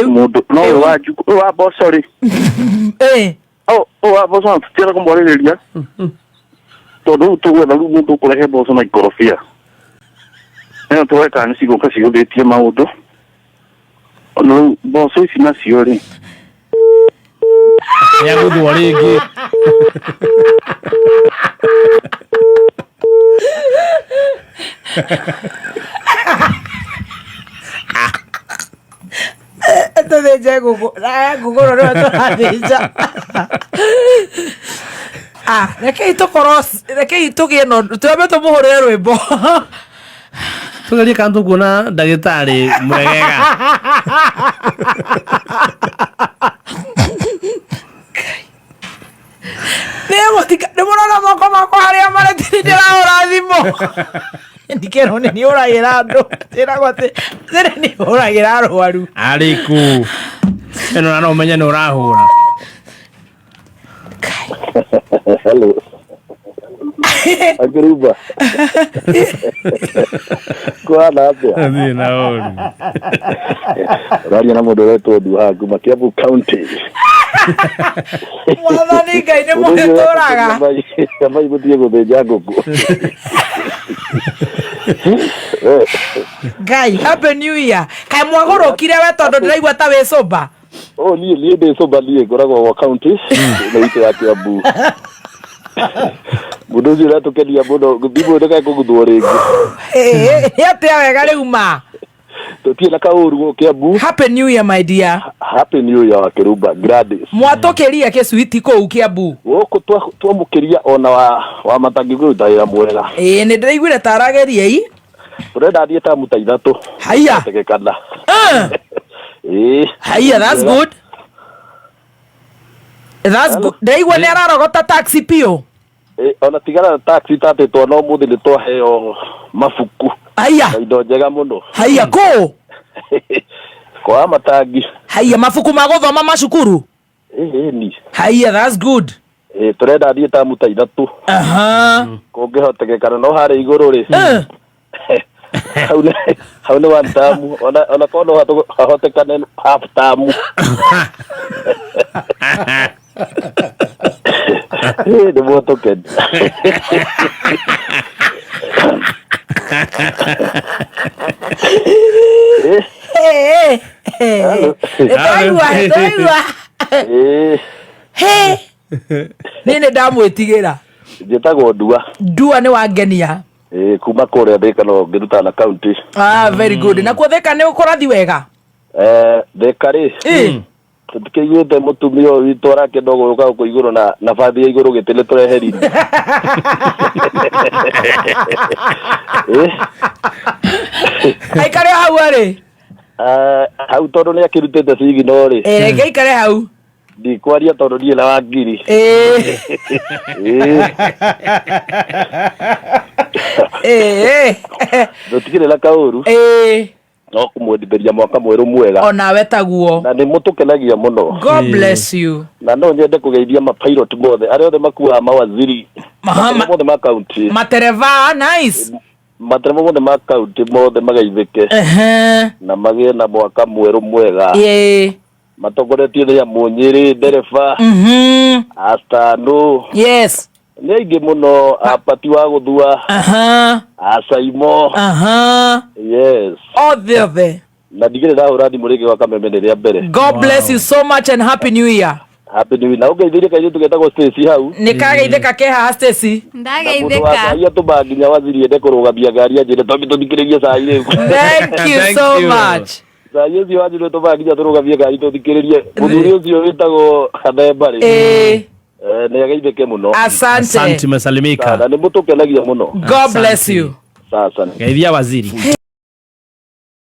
mudu no Wanjiku wa bosori wa boso tira kumboreria todo tu na mudu kurehe boso na ikorofia eno tuweka nisigo kasi udetie maudo no boso isina siori ya gudu warigi entonces ya Google no te dice reke ito gino tuabe to muhore rwimbo tugerie kantu kuona ndagitari mwegega Demorona moko mako haria maretindira urathimo ndikero ni uragira andu tira gwate tira ni uragira arwaru ariku eno no menya no urahura hello Agruba kwa nabe ani naoni rari na modore to duha guma Kiambu County mwathani ngai ni muhetoraga kama ibutie guthĩnja ngũkũ ngai happy new year kai mwagorokire we tondu ndiraigua ta we soba niĩ ndĩ soba niĩ ngoragwo gwa county na itu ya Kiambu mundu ũcio ũratukenia mũno thimũ ndĩgakũguthwo rĩngĩ atia wega rĩu ma tutie na kaũru Kiambu. Happy New Year my dear. Happy New Year Kiruba Gladys. Mwatokeria Kasweetie ko Kiambu. Gũkũ twamukiria ona wa matangi gwĩtaira mwega. Nĩ ndĩraiguire tarageria ii. Turenda thiĩ ta muta ithatũ. Haya. Tegekana. Haya, that's good. That's good. Ndaigua nĩ ararogota taxi pio. Ona tigana taxi tatĩtwo no mũthĩ nĩ twaheo mabuku. Haya. Indo njega mũno. Haya ko. Kwa matangi. Haya mabuku ma gũthoma macukuru. Ni. Haya, that's good. Turenda thiĩ ta muta ithatũ. Aha. Kũngĩhotekekana no harĩ igũrũ rĩ. Hau nĩ one term ona kono hahotekane half term. Nĩ mũtũkeni. Nini ndamwĩtigĩra. Njĩtagwo Ndua. Ndua nĩ wangenia. Kuma kũrĩa Thĩka no ngĩruta na county. Very good. Na kuo Thĩka nĩ ũkũrathi wega? Thĩka rĩ. Tukĩiguĩte mũtumia ũyũ witũ arakĩenda gũka gũkũ igũrũ na nabathi ya igũrũ gĩtĩ nĩ tũreherire. Aikare hau arĩ? Hau tondũ nĩ akĩrutĩte cigino rĩ. Reke aikare hau. Ndikwaria tondũ ndiĩ na wangiri. Ndũtigĩre na kaũru. No kumwendithĩria mwaka mwerũ mwega. Ona we taguo. Na nĩ mũtũkenagia mũno. God bless you. Na no nyende kũgeithia mapilot mothe arĩa othe makuaga mawaziri mothe ma county. Matereva nice. Matereva mothe ma county mothe magaithĩke. Na magĩe na mwaka mwerũ mwega. Matongoretio nĩ Mũnyĩrĩ ndereba. Astano. Yes. Nĩ aingĩ mũno apati wa gũthua. Asaimo. Yes. Othe. Na ndigĩrĩ ndahũra thimũ rĩngĩ gwa kameme rĩa mbere. God bless you so much and happy new year. Happy new year. Na ũgeithĩrie kairĩtu getagwo Stacy hau. Nĩ kageithĩka ke haha Stacy. Ndageithĩka. Ia tũba nginya waziri ende kũrũgamia ngari anjĩre tondũ tũthikĩrĩrie cai rĩu. Thank you so much. Cai ũcio wanjĩre tũba nginya tũrũgamie ngari tũthikĩrĩrie. Mũthuri ũcio wĩtagwo Kathemba rĩ. Nĩ ageithĩke mũno. Asante. Asante, mesalimika. Na nĩ mũtũkenagia mũno. God bless you. Sasa. Geithia waziri.